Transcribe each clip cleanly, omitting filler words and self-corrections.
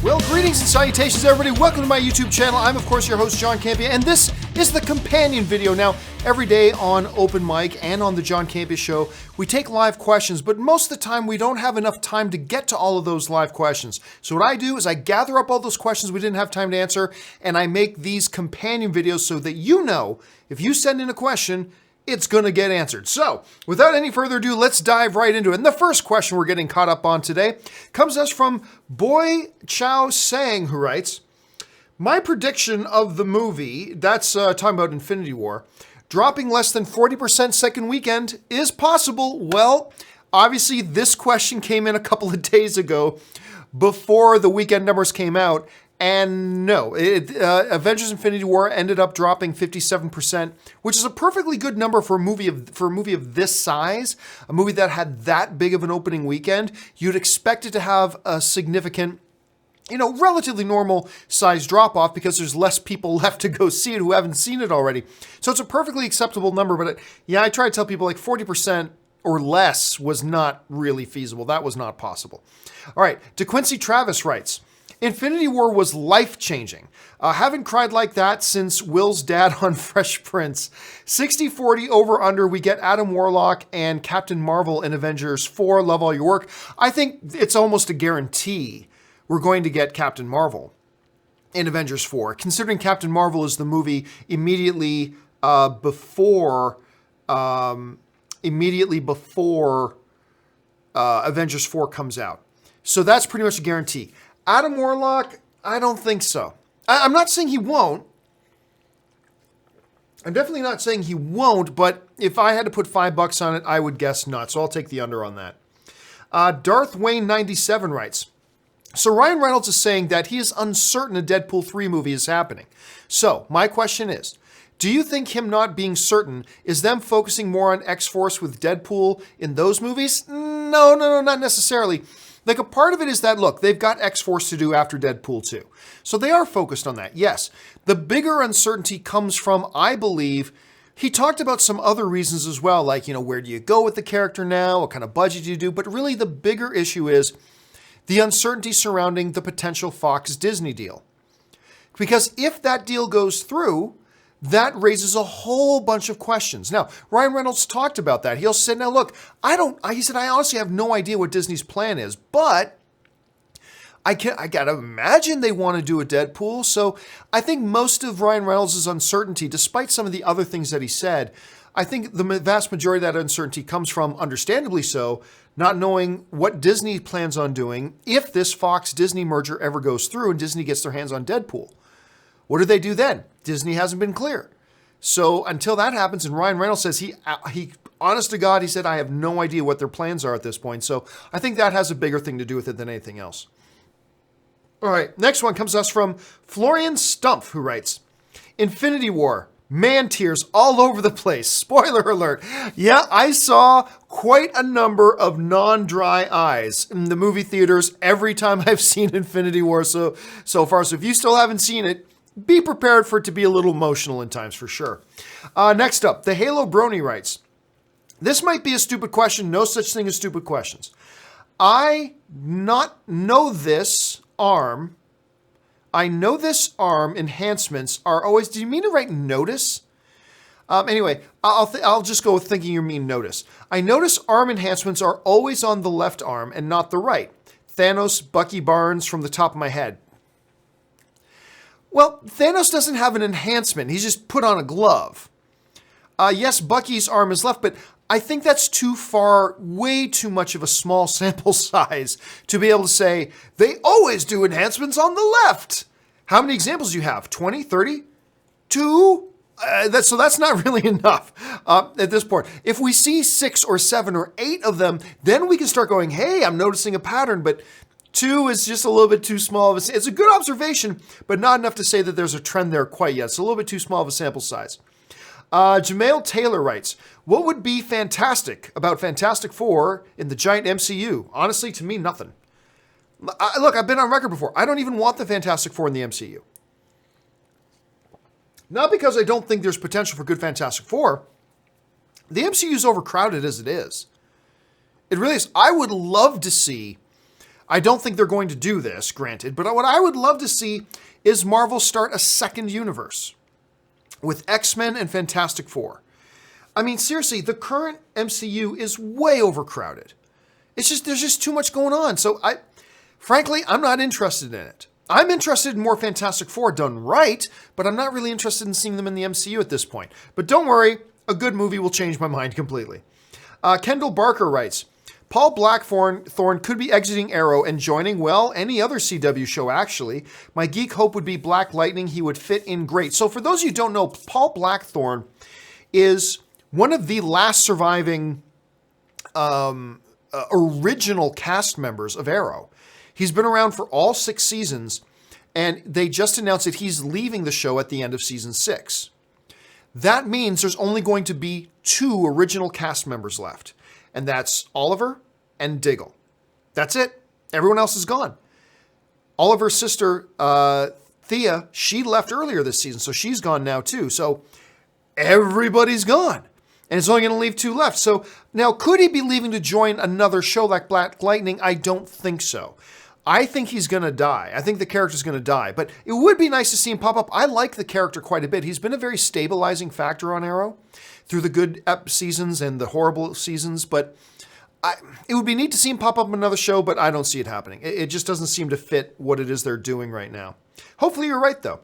Well, greetings and salutations, everybody. Welcome to my YouTube channel. I'm, of course, your host, John Campea, and this is the companion video. Now, every day on Open Mic and on the John Campea Show, we take live questions, but most of the time, we don't have enough time to get to all of those live questions. So what I do is I gather up all those questions we didn't have time to answer, and I make these companion videos so that you know, if you send in a question, it's going to get answered. So, without any further ado, let's dive right into it. And the first question we're getting caught up on today comes to us from Boy Chow Sang, who writes, my prediction of the movie, that's talking about Infinity War, dropping less than 40% second weekend is possible. Well, obviously this question came in a couple of days ago before the weekend numbers came out. And no, Avengers Infinity War ended up dropping 57%, which is a perfectly good number for a movie of this size, a movie that had that big of an opening weekend. You'd expect it to have a significant, relatively normal size drop off because there's less people left to go see it who haven't seen it already. So it's a perfectly acceptable number, but I try to tell people like 40% or less was not really feasible. That was not possible. All right, DeQuincy Travis writes, Infinity War was life-changing. Haven't cried like that since Will's dad on Fresh Prince. 60-40 over-under, we get Adam Warlock and Captain Marvel in Avengers 4. Love all your work. I think it's almost a guarantee we're going to get Captain Marvel in Avengers 4, considering Captain Marvel is the movie immediately before Avengers 4 comes out. So that's pretty much a guarantee. Adam Warlock, I don't think so. I'm not saying he won't. I'm definitely not saying he won't, but if I had to put $5 on it, I would guess not. So I'll take the under on that. Darth Wayne 97 writes, so Ryan Reynolds is saying that he is uncertain a Deadpool 3 movie is happening. So my question is, do you think him not being certain is them focusing more on X-Force with Deadpool in those movies? No, not necessarily. Like a part of it is that, look, they've got X-Force to do after Deadpool 2. So they are focused on that, yes. The bigger uncertainty comes from, I believe, he talked about some other reasons as well, like, where do you go with the character now? What kind of budget do you do? But really the bigger issue is the uncertainty surrounding the potential Fox-Disney deal. Because if that deal goes through, that raises a whole bunch of questions. Now, Ryan Reynolds talked about that. He'll say, now look, he said, I honestly have no idea what Disney's plan is, but I gotta imagine they want to do a Deadpool. So I think most of Ryan Reynolds' uncertainty, despite some of the other things that he said, I think the vast majority of that uncertainty comes from, understandably so, not knowing what Disney plans on doing if this Fox-Disney merger ever goes through and Disney gets their hands on Deadpool. What do they do then? Disney hasn't been clear. So until that happens, and Ryan Reynolds says he honest to God, he said, I have no idea what their plans are at this point. So I think that has a bigger thing to do with it than anything else. All right, next one comes to us from Florian Stumpf, who writes, Infinity War, man tears all over the place. Spoiler alert. Yeah, I saw quite a number of non-dry eyes in the movie theaters every time I've seen Infinity War so far. So if you still haven't seen it, be prepared for it to be a little emotional in times for sure. Next up, the Halo Brony writes, this might be a stupid question. No such thing as stupid questions. I know this arm enhancements are always, do you mean to write notice? Anyway, I'll just go with thinking you mean notice. I notice arm enhancements are always on the left arm and not the right. Thanos, Bucky Barnes from the top of my head. Well, Thanos doesn't have an enhancement. He's just put on a glove. Yes, Bucky's arm is left, but I think that's too far, way too much of a small sample size to be able to say, they always do enhancements on the left. How many examples do you have? 20, 30? 2? So that's not really enough at this point. If we see 6 or 7 or 8 of them, then we can start going, hey, I'm noticing a pattern, but 2 is just a little bit too small. It's a good observation, but not enough to say that there's a trend there quite yet. It's a little bit too small of a sample size. Jamail Taylor writes, what would be fantastic about Fantastic Four in the giant MCU? Honestly, to me, nothing. Look, I've been on record before. I don't even want the Fantastic Four in the MCU. Not because I don't think there's potential for good Fantastic Four. The MCU is overcrowded as it is. It really is. I would love to see I don't think they're going to do this, granted, but what I would love to see is Marvel start a second universe with X-Men and Fantastic Four. I mean, seriously, the current MCU is way overcrowded. There's just too much going on. So frankly, I'm not interested in it. I'm interested in more Fantastic Four done right, but I'm not really interested in seeing them in the MCU at this point. But don't worry, a good movie will change my mind completely. Kendall Barker writes, Paul Blackthorne could be exiting Arrow and joining, well, any other CW show, actually. My geek hope would be Black Lightning. He would fit in great. So for those of you who don't know, Paul Blackthorne is one of the last surviving original cast members of Arrow. He's been around for all 6 seasons, and they just announced that he's leaving the show at the end of season 6. That means there's only going to be 2 original cast members left, and that's Oliver and Diggle. That's it. Everyone else is gone. Oliver's sister, Thea, she left earlier this season, so she's gone now too. So everybody's gone. And it's only going to leave 2 left. So now, could he be leaving to join another show like Black Lightning? I don't think so. I think he's going to die. I think the character's going to die. But it would be nice to see him pop up. I like the character quite a bit. He's been a very stabilizing factor on Arrow through the good seasons and the horrible seasons. But it would be neat to see him pop up in another show, but I don't see it happening. It just doesn't seem to fit what it is they're doing right now. Hopefully you're right, though.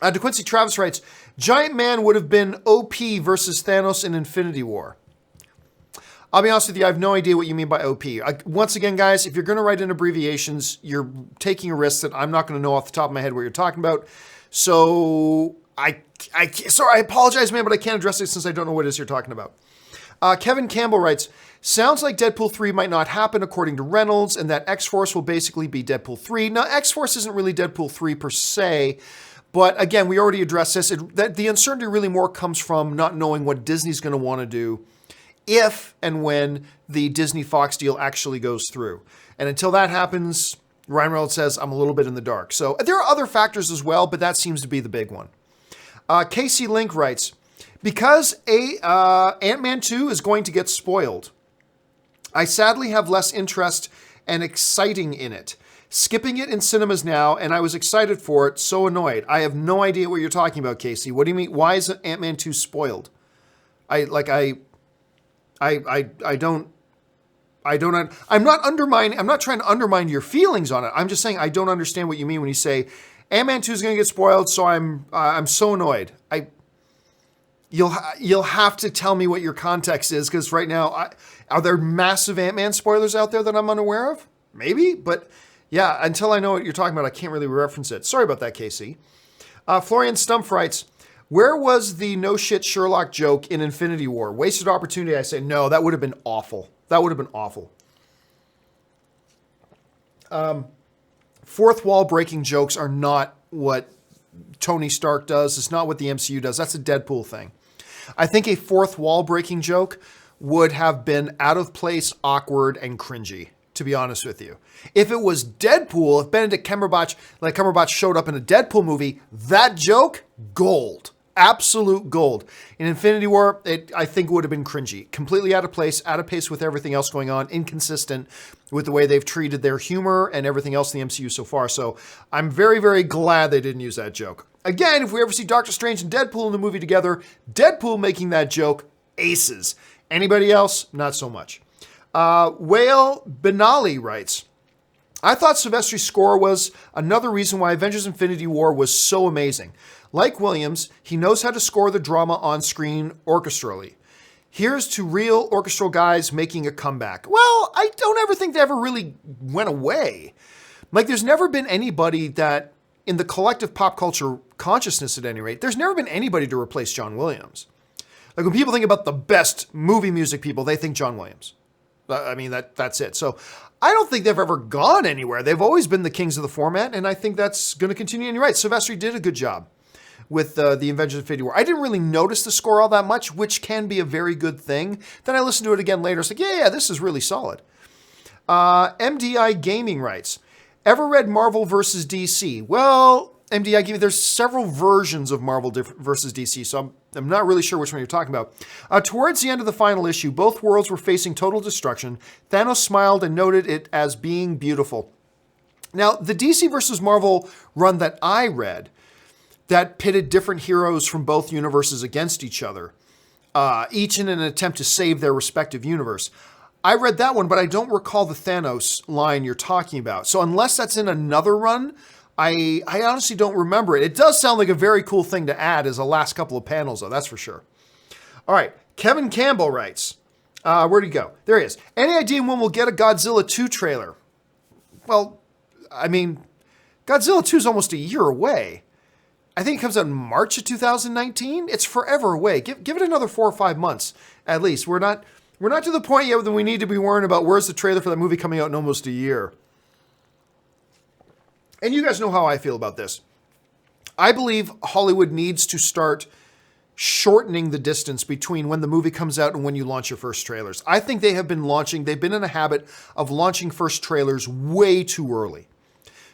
DeQuincy Travis writes, Giant Man would have been OP versus Thanos in Infinity War. I'll be honest with you, I have no idea what you mean by OP. Once again, guys, if you're going to write in abbreviations, you're taking a risk that I'm not going to know off the top of my head what you're talking about. So sorry, I apologize, man, but I can't address it since I don't know what it is you're talking about. Kevin Campbell writes, sounds like Deadpool 3 might not happen according to Reynolds, and that X-Force will basically be Deadpool 3. Now, X-Force isn't really Deadpool 3 per se, but again, we already addressed this. The uncertainty really more comes from not knowing what Disney's going to want to do if and when the Disney-Fox deal actually goes through. And until that happens, Ryan Reynolds says, I'm a little bit in the dark. So there are other factors as well, but that seems to be the big one. Casey Link writes, because Ant-Man 2 is going to get spoiled, I sadly have less interest and exciting in it. Skipping it in cinemas now, and I was excited for it, so annoyed. I have no idea what you're talking about, Casey. What do you mean? Why is Ant-Man 2 spoiled? I'm not trying to undermine your feelings on it. I'm just saying I don't understand what you mean when you say Ant-Man 2 is going to get spoiled, so I'm so annoyed. You'll have to tell me what your context is, because right now, are there massive Ant-Man spoilers out there that I'm unaware of? Maybe, but yeah, until I know what you're talking about, I can't really reference it. Sorry about that, Casey. Florian Stumpf writes, where was the no shit Sherlock joke in Infinity War? Wasted opportunity. I say, no, that would have been awful. That would have been awful. Fourth wall breaking jokes are not what Tony Stark does. It's not what the MCU does. That's a Deadpool thing. I think a fourth wall breaking joke would have been out of place, awkward, and cringy, to be honest with you. If it was Deadpool, if Benedict Cumberbatch showed up in a Deadpool movie, that joke, gold. Absolute gold. In Infinity War, I think it would have been cringy. Completely out of place, out of pace with everything else going on, inconsistent with the way they've treated their humor and everything else in the MCU so far. So I'm very, very glad they didn't use that joke. Again, if we ever see Doctor Strange and Deadpool in the movie together, Deadpool making that joke, aces. Anybody else? Not so much. Whale Benali writes, I thought Silvestri's score was another reason why Avengers Infinity War was so amazing. Like Williams, he knows how to score the drama on screen orchestrally. Here's to real orchestral guys making a comeback. Well, I don't ever think they ever really went away. Like, there's never been anybody that, in the collective pop culture consciousness at any rate, there's never been anybody to replace John Williams. Like, when people think about the best movie music people, they think John Williams. I mean, that's it. So I don't think they've ever gone anywhere. They've always been the kings of the format, and I think that's going to continue. And you're right, Silvestri did a good job with the Avengers Infinity War. I didn't really notice the score all that much, which can be a very good thing. Then I listened to it again later. It's like, yeah, this is really solid. MDI Gaming writes, ever read Marvel versus DC? Well, MDI Gaming, there's several versions of Marvel versus DC, so I'm not really sure which one you're talking about. Towards the end of the final issue, both worlds were facing total destruction. Thanos smiled and noted it as being beautiful. Now, the DC versus Marvel run that I read that pitted different heroes from both universes against each other, each in an attempt to save their respective universe. I read that one, but I don't recall the Thanos line you're talking about. So unless that's in another run, I honestly don't remember it. It does sound like a very cool thing to add as a last couple of panels, though, that's for sure. All right, Kevin Campbell writes, where'd he go? There he is. Any idea when we'll get a Godzilla 2 trailer? Well, I mean, Godzilla 2 is almost a year away. I think it comes out in March of 2019. It's forever away. Give it another 4 or 5 months at least. We're not to the point yet that we need to be worrying about where's the trailer for that movie coming out in almost a year. And you guys know how I feel about this. I believe Hollywood needs to start shortening the distance between when the movie comes out and when you launch your first trailers. I think they've been in a habit of launching first trailers way too early,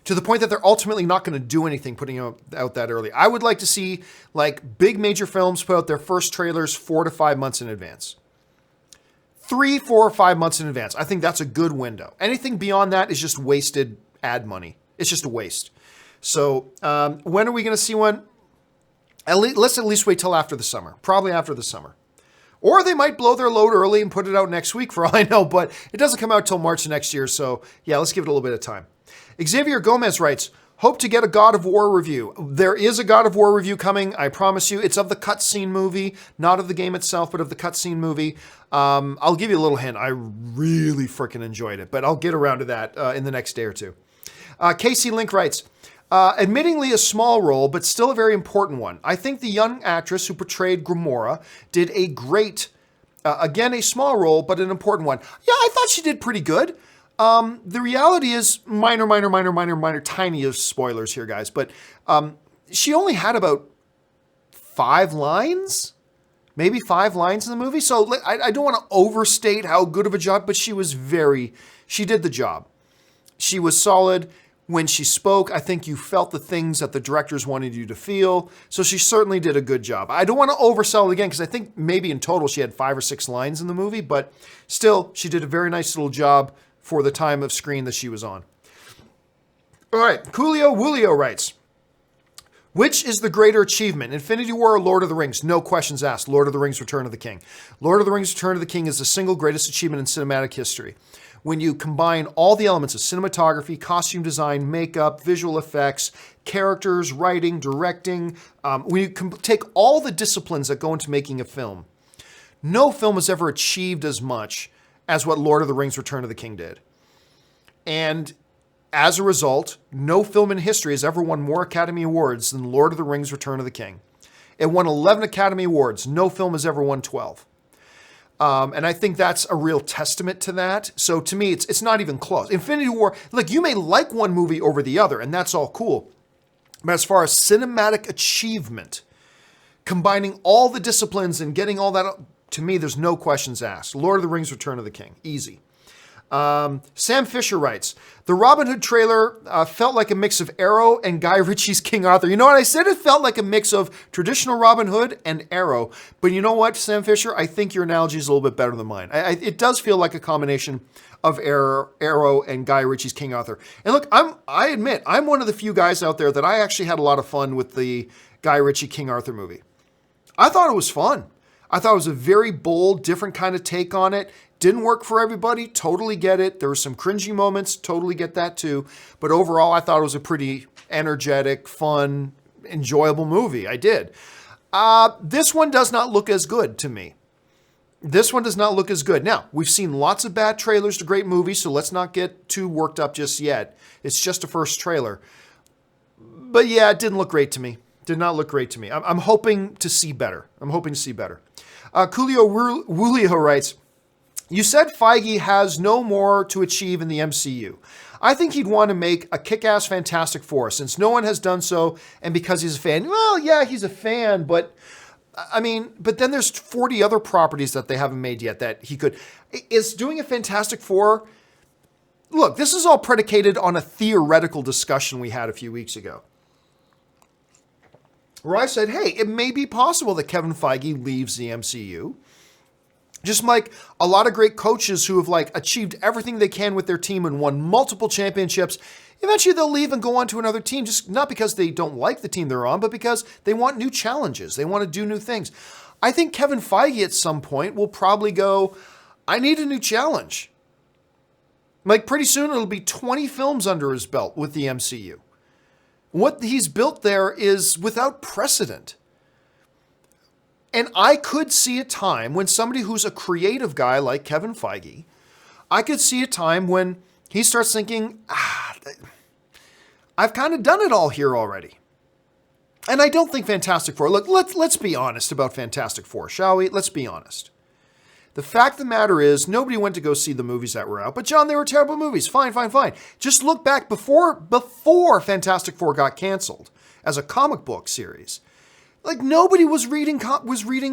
to the point that they're ultimately not going to do anything putting out that early. I would like to see like big major films put out their first trailers 4 to 5 months in advance. 3, 4, or 5 months in advance. I think that's a good window. Anything beyond that is just wasted ad money. It's just a waste. So when are we going to see one? Let's at least wait till after the summer. Probably after the summer. Or they might blow their load early and put it out next week for all I know, but it doesn't come out till March next year. So yeah, let's give it a little bit of time. Xavier Gomez writes, hope to get a God of War review. There is a God of War review coming, I promise you. It's of the cutscene movie, not of the game itself, but of the cutscene movie. I'll give you a little hint. I really freaking enjoyed it, but I'll get around to that in the next day or two. Casey Link writes, admittingly a small role, but still a very important one. I think the young actress who portrayed Gamora did a great, again, a small role, but an important one. Yeah, I thought she did pretty good. The reality is minor, tiny spoilers here, guys, but she only had about 5 lines, maybe 5 lines in the movie. So I don't want to overstate how good of a job, but she did the job. She was solid. When she spoke, I think you felt the things that the directors wanted you to feel. So she certainly did a good job. I don't want to oversell it again, because I think maybe in total she had 5 or 6 lines in the movie, but still, she did a very nice little job for the time of screen that she was on. All right, Coolio Woolio writes, which is the greater achievement, Infinity War or Lord of the Rings? No questions asked. Lord of the Rings, Return of the King. Lord of the Rings, Return of the King is the single greatest achievement in cinematic history. When you combine all the elements of cinematography, costume design, makeup, visual effects, characters, writing, directing, when you take all the disciplines that go into making a film, no film has ever achieved as much as what Lord of the Rings, Return of the King did. And as a result, no film in history has ever won more Academy Awards than Lord of the Rings, Return of the King. It won 11 Academy Awards. No film has ever won 12. And I think that's a real testament to that. So to me, it's not even close. Infinity War, look, you may like one movie over the other, and that's all cool. But as far as cinematic achievement, combining all the disciplines and getting all that, to me, there's no questions asked. Lord of the Rings, Return of the King. Easy. Sam Fisher writes, the Robin Hood trailer felt like a mix of Arrow and Guy Ritchie's King Arthur. You know what? I said it felt like a mix of traditional Robin Hood and Arrow. But you know what, Sam Fisher? I think your analogy is a little bit better than mine. It does feel like a combination of Arrow and Guy Ritchie's King Arthur. And look, I admit, I'm one of the few guys out there that I actually had a lot of fun with the Guy Ritchie King Arthur movie. I thought it was fun. I thought it was a very bold, different kind of take on it. Didn't work for everybody, totally get it. There were some cringy moments, totally get that too. But overall, I thought it was a pretty energetic, fun, enjoyable movie. I did. This one does not look as good to me. This one does not look as good. Now, we've seen lots of bad trailers to great movies, so let's not get too worked up just yet. It's just a first trailer. But yeah, it didn't look great to me. Did not look great to me. I'm hoping to see better. Coolio Wulio writes, you said Feige has no more to achieve in the MCU. I think he'd want to make a kick-ass Fantastic Four, since no one has done so, and because he's a fan. Well, yeah, he's a fan, but then there's 40 other properties that they haven't made yet that he could. Is doing a Fantastic Four... Look, this is all predicated on a theoretical discussion we had a few weeks ago. where I said, hey, it may be possible that Kevin Feige leaves the MCU. Just like a lot of great coaches who have like achieved everything they can with their team and won multiple championships, eventually they'll leave and go on to another team, just not because they don't like the team they're on, but because they want new challenges. They want to do new things. I think Kevin Feige at some point will probably go, I need a new challenge. Like pretty soon it'll be 20 films under his belt with the MCU. What he's built there is without precedent. And I could see a time when somebody who's a creative guy like Kevin Feige, I could see a time when he starts thinking, I've kind of done it all here already. And I don't think Fantastic Four, look, let's be honest about Fantastic Four, shall we? Let's be honest. The fact of the matter is, nobody went to go see the movies that were out. But John, they were terrible movies. Fine. Just look back before Fantastic Four got canceled as a comic book series. Like nobody was reading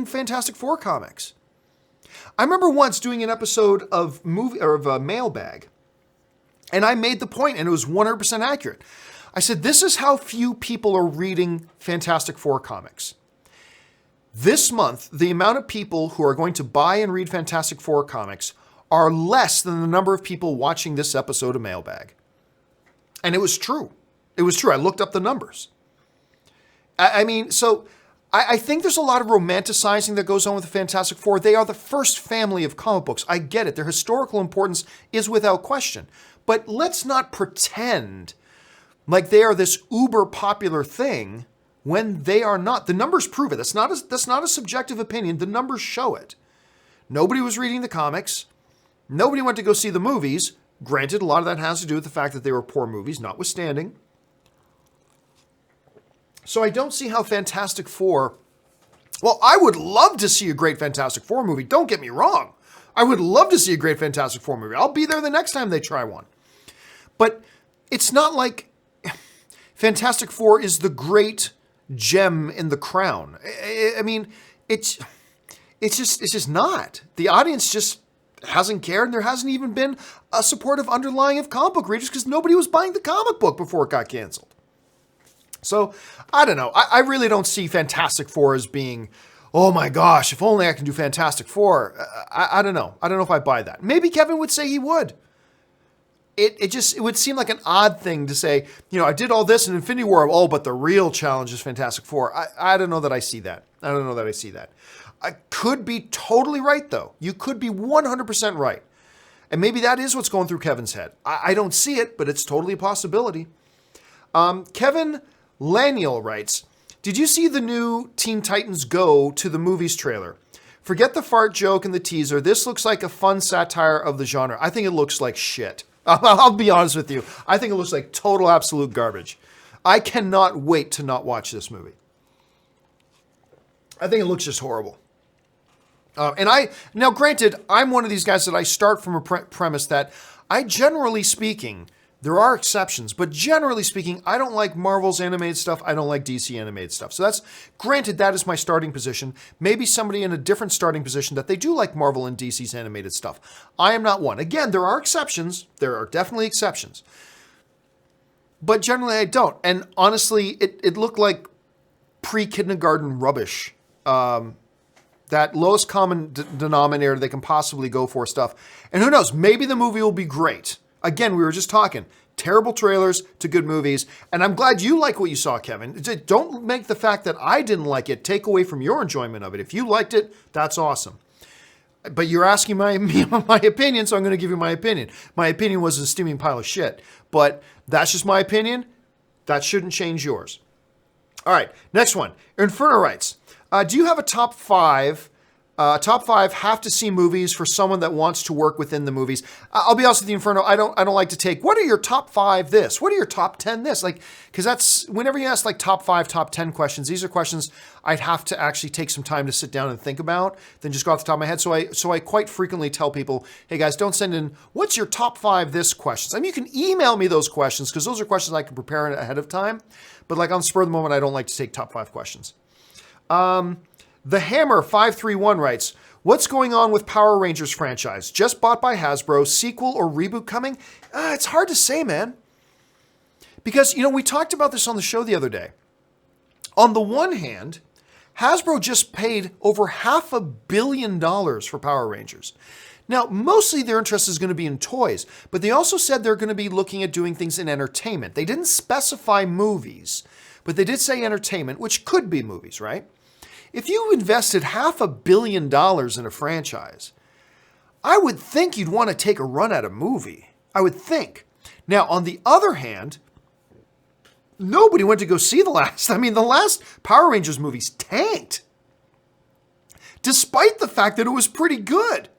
Fantastic Four comics. I remember once doing an episode of Mailbag, and I made the point, and it was 100% accurate. I said, this is how few people are reading Fantastic Four comics. This month, the amount of people who are going to buy and read Fantastic Four comics are less than the number of people watching this episode of Mailbag. And it was true. It was true. I looked up the numbers. I think there's a lot of romanticizing that goes on with the Fantastic Four. They are the first family of comic books. I get it. Their historical importance is without question. But let's not pretend like they are this uber popular thing when they are not. The numbers prove it. That's not a subjective opinion. The numbers show it. Nobody was reading the comics. Nobody went to go see the movies. Granted, a lot of that has to do with the fact that they were poor movies, notwithstanding. So I don't see how Fantastic Four... Well, I would love to see a great Fantastic Four movie. Don't get me wrong. I would love to see a great Fantastic Four movie. I'll be there the next time they try one. But it's not like Fantastic Four is the great gem in the crown. I mean, it's just not. The audience just hasn't cared, and there hasn't even been a supportive underlying of comic book readers because nobody was buying the comic book before it got canceled. So, I don't know. I really don't see Fantastic Four as being, oh my gosh, if only I can do Fantastic Four. I don't know. I don't know if I buy that. Maybe Kevin would say he would. It would seem like an odd thing to say, I did all this in Infinity War, but the real challenge is Fantastic Four. I don't know that I see that. I could be totally right, though. You could be 100% right. And maybe that is what's going through Kevin's head. I don't see it, but it's totally a possibility. Kevin Laniel writes, did you see the new Teen Titans Go to the movies trailer? Forget the fart joke and the teaser. This looks like a fun satire of the genre. I think it looks like shit. I'll be honest with you. I think it looks like total absolute garbage. I cannot wait to not watch this movie. I think it looks just horrible. Now granted, I'm one of these guys that I start from a premise that generally speaking, there are exceptions, but generally speaking, I don't like Marvel's animated stuff. I don't like DC animated stuff. So that is my starting position. Maybe somebody in a different starting position that they do like Marvel and DC's animated stuff. I am not one. Again, there are exceptions. There are definitely exceptions. But generally I don't. And honestly, it looked like pre-kindergarten rubbish. That lowest common denominator they can possibly go for stuff. And who knows, maybe the movie will be great. Again, we were just talking, terrible trailers to good movies. And I'm glad you like what you saw, Kevin. Don't make the fact that I didn't like it take away from your enjoyment of it. If you liked it, that's awesome. But you're asking my opinion, so I'm going to give you my opinion. My opinion was a steaming pile of shit. But that's just my opinion. That shouldn't change yours. All right, next one. Inferno writes, do you have a top five have-to-see movies for someone that wants to work within the movies? I'll be honest with you, Inferno, I don't like to take, what are your top 5 this? What are your top 10 this? Because that's, whenever you ask top 5, top 10 questions, these are questions I'd have to actually take some time to sit down and think about than just go off the top of my head. So I quite frequently tell people, hey guys, don't send in, what's your top 5 this questions? I mean, you can email me those questions because those are questions I can prepare ahead of time. But on the spur of the moment, I don't like to take top 5 questions. The Hammer 531 writes, what's going on with Power Rangers franchise? Just bought by Hasbro, sequel or reboot coming? It's hard to say, man. Because, we talked about this on the show the other day. On the one hand, Hasbro just paid over $500 million for Power Rangers. Now, mostly their interest is going to be in toys, but they also said they're going to be looking at doing things in entertainment. They didn't specify movies, but they did say entertainment, which could be movies, right? If you invested $500 million in a franchise, I would think you'd want to take a run at a movie. I would think. Now, on the other hand, nobody went to go see the last Power Rangers movies tanked, despite the fact that it was pretty good.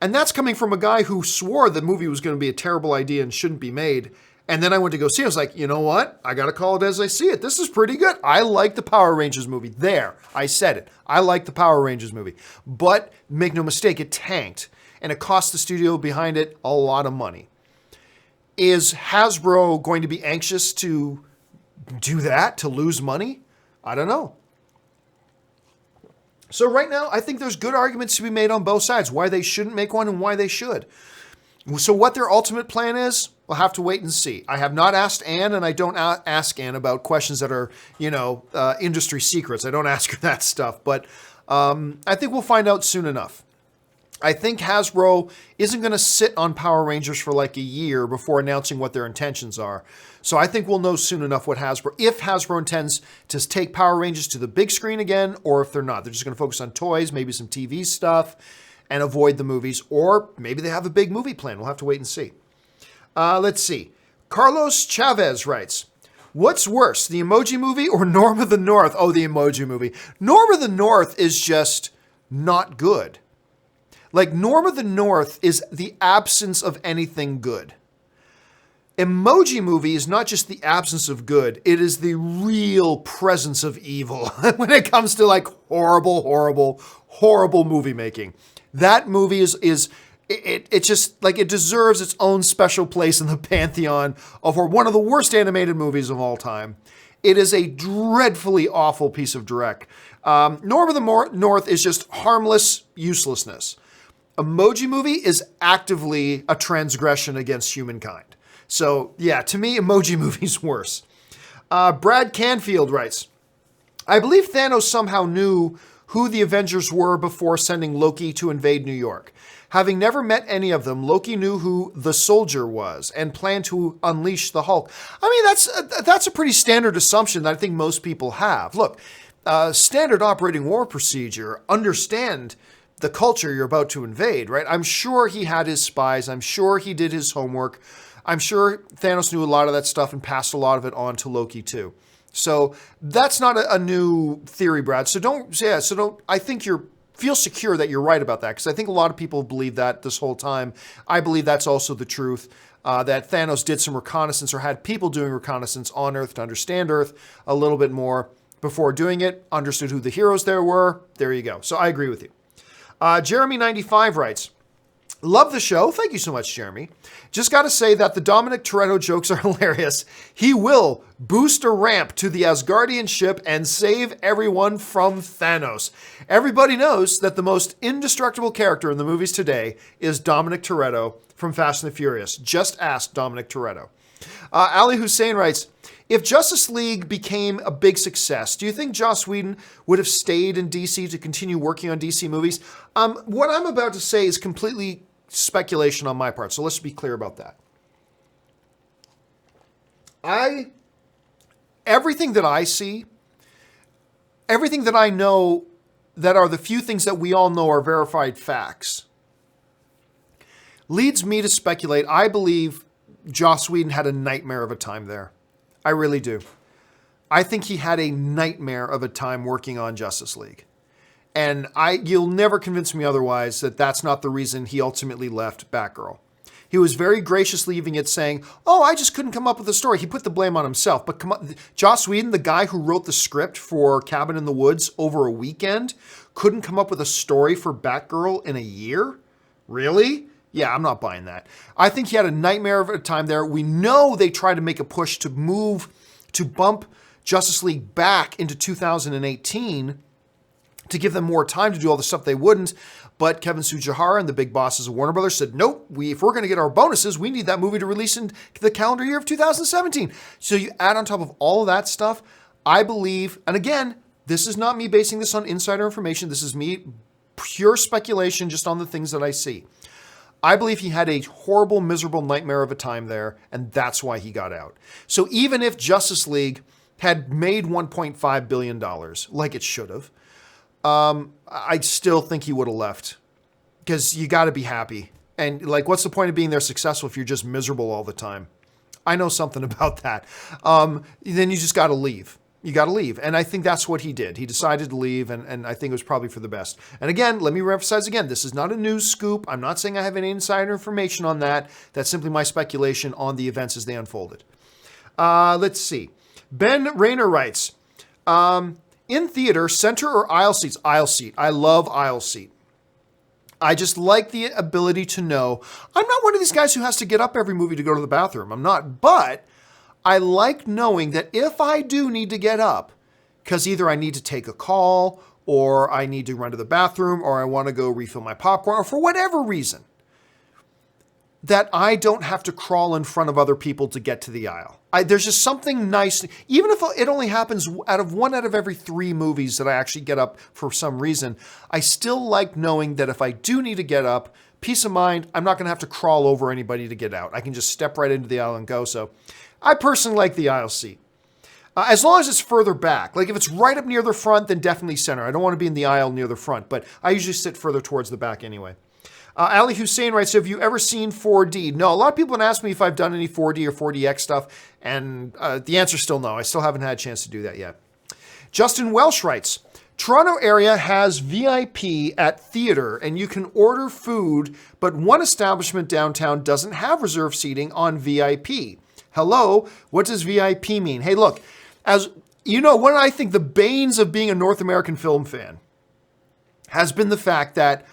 And that's coming from a guy who swore the movie was going to be a terrible idea and shouldn't be made. And then I went to go see it. I was like, you know what? I got to call it as I see it. This is pretty good. I like the Power Rangers movie. There, I said it. I like the Power Rangers movie. But make no mistake, it tanked. And it cost the studio behind it a lot of money. Is Hasbro going to be anxious to do that, to lose money? I don't know. So right now, I think there's good arguments to be made on both sides, why they shouldn't make one and why they should. So what their ultimate plan is, we'll have to wait and see. I have not asked Anne, and I don't ask Anne about questions that are, industry secrets. I don't ask her that stuff, but I think we'll find out soon enough. I think Hasbro isn't going to sit on Power Rangers for like a year before announcing what their intentions are. So I think we'll know soon enough if Hasbro intends to take Power Rangers to the big screen again, or if they're not. They're just going to focus on toys, maybe some TV stuff, and avoid the movies. Or maybe they have a big movie plan. We'll have to wait and see. Let's see. Carlos Chavez writes, what's worse, the Emoji Movie or Norm of the North? Oh, the Emoji Movie. Norm of the North is just not good. Like, Norm of the North is the absence of anything good. Emoji Movie is not just the absence of good, it is the real presence of evil when it comes to like horrible movie making. That movie is just like, it deserves its own special place in the pantheon of one of the worst animated movies of all time. It is a dreadfully awful piece of dreck. Norm of the North is just harmless uselessness. Emoji Movie is actively a transgression against humankind. So, yeah, to me, Emoji Movie's worse. Brad Canfield writes, I believe Thanos somehow knew who the Avengers were before sending Loki to invade New York. Having never met any of them, Loki knew who the Soldier was and planned to unleash the Hulk. I mean, that's a pretty standard assumption that I think most people have. Look, standard operating war procedure, understand the culture you're about to invade, right? I'm sure he had his spies. I'm sure he did his homework. I'm sure Thanos knew a lot of that stuff and passed a lot of it on to Loki too. So that's not a new theory, Brad. I think feel secure that you're right about that, because I think a lot of people believe that this whole time. I believe that's also the truth, that Thanos did some reconnaissance or had people doing reconnaissance on Earth to understand Earth a little bit more before doing it, understood who the heroes there were. There you go. So I agree with you. Jeremy95 writes, love the show. Thank you so much, Jeremy. Just got to say that the Dominic Toretto jokes are hilarious. He will boost a ramp to the Asgardian ship and save everyone from Thanos. Everybody knows that the most indestructible character in the movies today is Dominic Toretto from Fast and the Furious. Just ask Dominic Toretto. Ali Hussein writes, if Justice League became a big success, do you think Joss Whedon would have stayed in DC to continue working on DC movies? What I'm about to say is completely speculation on my part, so let's be clear about that. Everything that I see, everything that I know that are the few things that we all know are verified facts, leads me to speculate. I believe Joss Whedon had a nightmare of a time there. I really do. I think he had a nightmare of a time working on Justice League. And you'll never convince me otherwise that that's not the reason he ultimately left Batgirl. He was very gracious leaving it, saying, oh, I just couldn't come up with a story. He put the blame on himself. But Joss Whedon, the guy who wrote the script for Cabin in the Woods over a weekend, couldn't come up with a story for Batgirl in a year? Really? Yeah, I'm not buying that. I think he had a nightmare of a time there. We know they tried to make a push to bump Justice League back into 2018 to give them more time to do all the stuff they wouldn't. But Kevin Tsujihara and the big bosses of Warner Brothers said, nope, if we're going to get our bonuses, we need that movie to release in the calendar year of 2017. So you add on top of all of that stuff, I believe, and again, this is not me basing this on insider information. This is me pure speculation just on the things that I see. I believe he had a horrible, miserable nightmare of a time there, and that's why he got out. So even if Justice League had made $1.5 billion, like it should have, I still think he would have left. Because you got to be happy. And like, what's the point of being there successful if you're just miserable all the time? I know something about that. Then you just got to leave. You got to leave. And I think that's what he did. He decided to leave, and I think it was probably for the best. And again, let me emphasize again, this is not a news scoop. I'm not saying I have any insider information on that. That's simply my speculation on the events as they unfolded. Let's see. Ben Rayner writes, in theater, center or aisle seats? Aisle seat. I love aisle seat. I just like the ability to know. I'm not one of these guys who has to get up every movie to go to the bathroom. I'm not. But I like knowing that if I do need to get up, because either I need to take a call, or I need to run to the bathroom, or I want to go refill my popcorn, or for whatever reason, that I don't have to crawl in front of other people to get to the aisle. There's just something nice, even if it only happens out of every 3 movies that I actually get up for some reason, I still like knowing that if I do need to get up, peace of mind, I'm not going to have to crawl over anybody to get out. I can just step right into the aisle and go. So I personally like the aisle seat. As long as it's further back. Like if it's right up near the front, then definitely center. I don't want to be in the aisle near the front, but I usually sit further towards the back anyway. Ali Hussein writes, have you ever seen 4D? No, a lot of people have asked me if I've done any 4D or 4DX stuff, and the answer is still no. I still haven't had a chance to do that yet. Justin Welsh writes, Toronto area has VIP at theater, and you can order food, but one establishment downtown doesn't have reserved seating on VIP. Hello, what does VIP mean? Hey, look, as you know, one I think the banes of being a North American film fan has been the fact that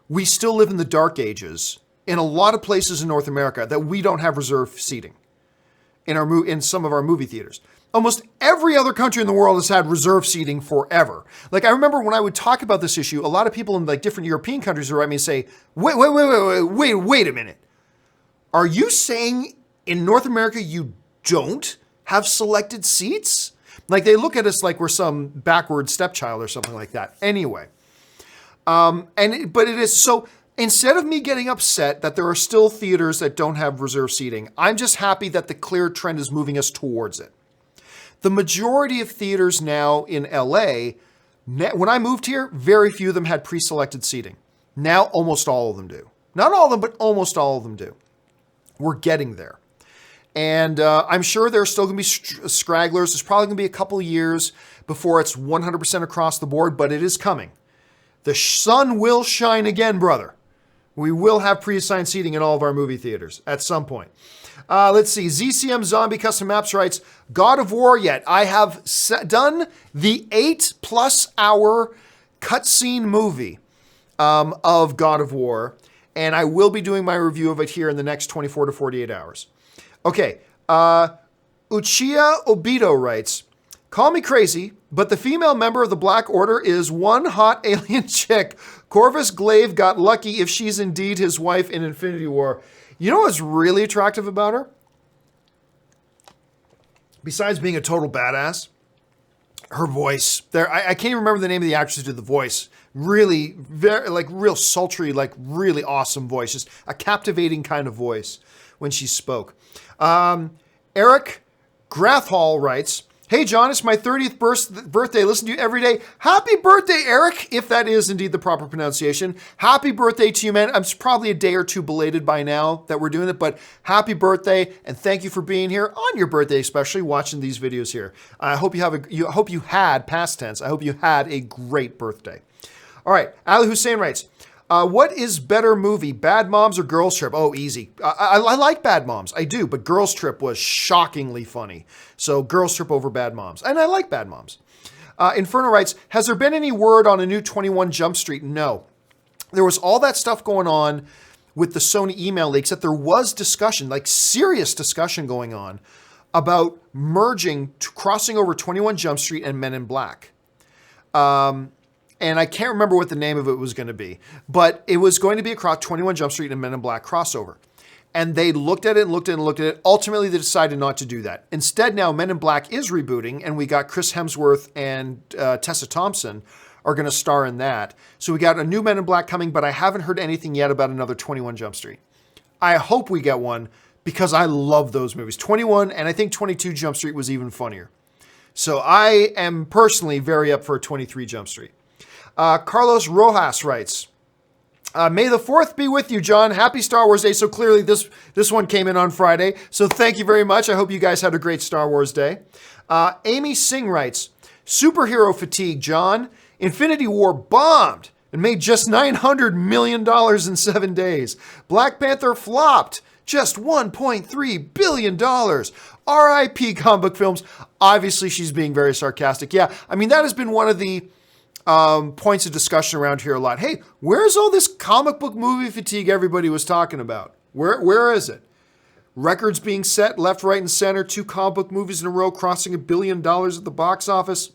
we still live in the dark ages in a lot of places in North America that we don't have reserved seating in some of our movie theaters. Almost every other country in the world has had reserved seating forever. Like I remember when I would talk about this issue, a lot of people in like different European countries would write me and say, wait a minute. Are you saying in North America you don't have selected seats? Like they look at us like we're some backward stepchild or something like that. Anyway. But it is, so instead of me getting upset that there are still theaters that don't have reserved seating, I'm just happy that the clear trend is moving us towards it. The majority of theaters now in LA, when I moved here, very few of them had pre-selected seating. Now almost all of them do. Not all of them, but almost all of them do. We're getting there. And I'm sure there are still going to be stragglers. There's probably going to be a couple of years before it's 100% across the board, but it is coming. The sun will shine again, brother. We will have pre-assigned seating in all of our movie theaters at some point. Let's see. ZCM Zombie Custom Maps writes, God of War yet. I have done the 8+ hour cutscene movie of God of War, and I will be doing my review of it here in the next 24 to 48 hours. Okay. Uchiha Obito writes, call me crazy, but the female member of the Black Order is one hot alien chick. Corvus Glaive got lucky if she's indeed his wife in Infinity War. You know what's really attractive about her? Besides being a total badass, her voice. I can't even remember the name of the actress who did the voice. Really, very like real sultry, like really awesome voice. Just a captivating kind of voice when she spoke. Eric Grathall writes, hey, John, it's my 30th birthday. Listen to you every day. Happy birthday, Eric, if that is indeed the proper pronunciation. Happy birthday to you, man. I'm probably a day or two belated by now that we're doing it, but happy birthday, and thank you for being here on your birthday, especially watching these videos here. I hope you had, past tense, I hope you had a great birthday. All right, Ali Hussein writes, what is better movie, Bad Moms or Girls Trip? Oh, easy. I like Bad Moms. I do, but Girls Trip was shockingly funny. So Girls Trip over Bad Moms. And I like Bad Moms. Inferno writes, has there been any word on a new 21 Jump Street? No. There was all that stuff going on with the Sony email leaks that there was discussion, like serious discussion going on about merging, crossing over 21 Jump Street and Men in Black. And I can't remember what the name of it was going to be, but it was going to be across 21 Jump Street and Men in Black crossover. And they looked at it and looked at it and looked at it. Ultimately, they decided not to do that. Instead, now Men in Black is rebooting, and we got Chris Hemsworth and Tessa Thompson are going to star in that. So we got a new Men in Black coming, but I haven't heard anything yet about another 21 Jump Street. I hope we get one because I love those movies. 21 and I think 22 Jump Street was even funnier. So I am personally very up for a 23 Jump Street. Carlos Rojas writes, May the 4th be with you, John. Happy Star Wars Day. So clearly this one came in on Friday. So thank you very much. I hope you guys had a great Star Wars Day. Amy Singh writes, superhero fatigue, John. Infinity War bombed and made just $900 million in 7 days. Black Panther flopped. Just $1.3 billion. R.I.P. comic book films. Obviously, she's being very sarcastic. Yeah, I mean, that has been one of the points of discussion around here a lot. Hey, where's all this comic book movie fatigue everybody was talking about? Where is it? Records being set left, right, and center. 2 comic book movies in a row crossing $1 billion at the box office.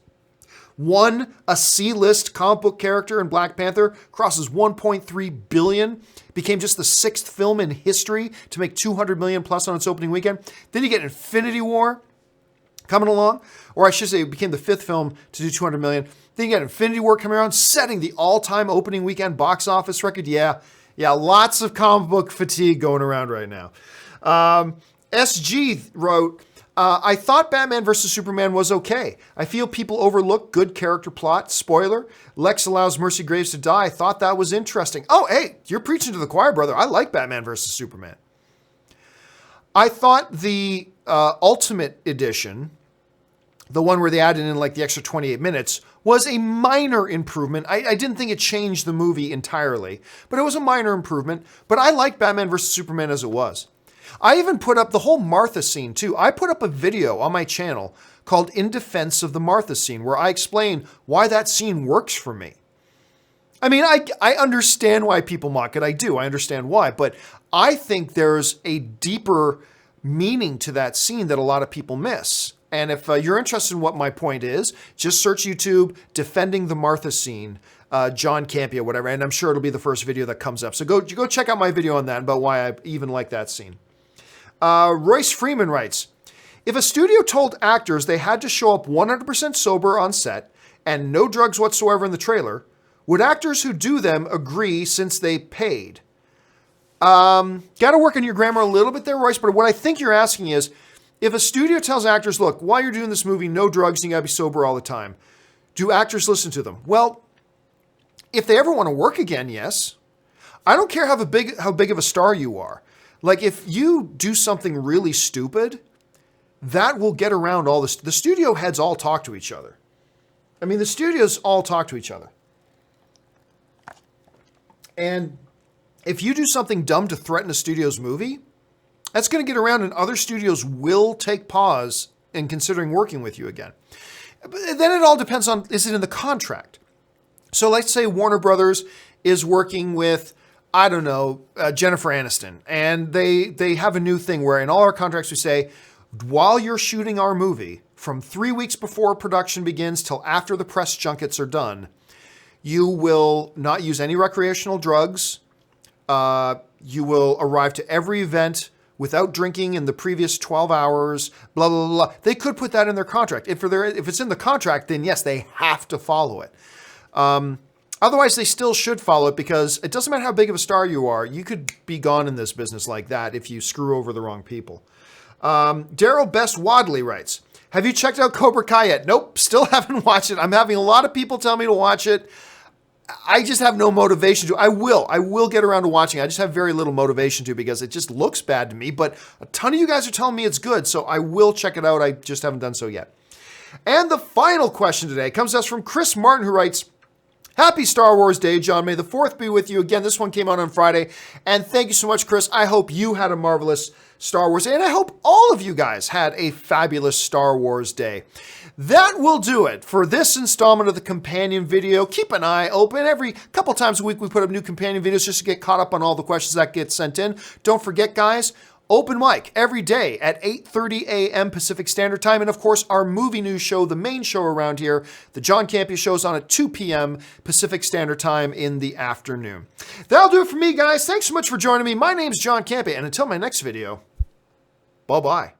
A C-list comic book character in Black Panther crosses $1.3 billion. Became just the 6th film in history to make $200 million plus on its opening weekend. Then you get Infinity War coming along, or I should say it became the 5th film to do $200 million. Then you get Infinity War coming around, setting the all-time opening weekend box office record. Yeah, lots of comic book fatigue going around right now. SG wrote, I thought Batman vs. Superman was okay. I feel people overlook good character plot. Spoiler, Lex allows Mercy Graves to die. I thought that was interesting. Oh, hey, you're preaching to the choir, brother. I like Batman vs. Superman. I thought the Ultimate Edition, the one where they added in like the extra 28 minutes, was a minor improvement. I didn't think it changed the movie entirely, but it was a minor improvement. But I liked Batman vs. Superman as it was. I even put up the whole Martha scene too. I put up a video on my channel called In Defense of the Martha Scene, where I explain why that scene works for me. I mean, I understand why people mock it. I do. I understand why. But I think there's a deeper meaning to that scene that a lot of people miss. And if you're interested in what my point is, just search YouTube, Defending the Martha Scene, John Campia, whatever, and I'm sure it'll be the first video that comes up. So go check out my video on that about why I even like that scene. Royce Freeman writes, if a studio told actors they had to show up 100% sober on set and no drugs whatsoever in the trailer, would actors who do them agree since they paid? Got to work on your grammar a little bit there, Royce, but what I think you're asking is, if a studio tells actors, look, while you're doing this movie, no drugs, and you got to be sober all the time, do actors listen to them? Well, if they ever want to work again, yes. I don't care how big of a star you are. Like, if you do something really stupid, that will get around all this. The studio heads all talk to each other. I mean, the studios all talk to each other. And if you do something dumb to threaten a studio's movie, that's going to get around and other studios will take pause in considering working with you again. But then it all depends on, is it in the contract? So let's say Warner Brothers is working with, I don't know, Jennifer Aniston. And they have a new thing where in all our contracts we say, while you're shooting our movie, from 3 weeks before production begins till after the press junkets are done, you will not use any recreational drugs. You will arrive to every event without drinking in the previous 12 hours, blah, blah, blah. They could put that in their contract. If it's in the contract, then yes, they have to follow it. Otherwise, they still should follow it because it doesn't matter how big of a star you are. You could be gone in this business like that if you screw over the wrong people. Daryl Best Wadley writes, have you checked out Cobra Kai yet? Nope, still haven't watched it. I'm having a lot of people tell me to watch it. I just have no motivation to. I will get around to watching it. I just have very little motivation to because it just looks bad to me. But a ton of you guys are telling me it's good, so I will check it out. I just haven't done so yet. And the final question today comes to us from Chris Martin, who writes, happy Star Wars Day, John. May the 4th be with you. Again, this one came out on Friday. And thank you so much, Chris. I hope you had a marvelous Star Wars Day. And I hope all of you guys had a fabulous Star Wars Day. That will do it for this installment of the companion video. Keep an eye open. Every couple times a week, we put up new companion videos just to get caught up on all the questions that get sent in. Don't forget, guys, Open mic every day at 8:30 a.m. Pacific Standard Time. And of course, our movie news show, the main show around here, the John Campea Show, is on at 2 p.m. Pacific Standard Time in the afternoon. That'll do it for me, guys. Thanks so much for joining me. My name's John Campea, and until my next video, bye-bye.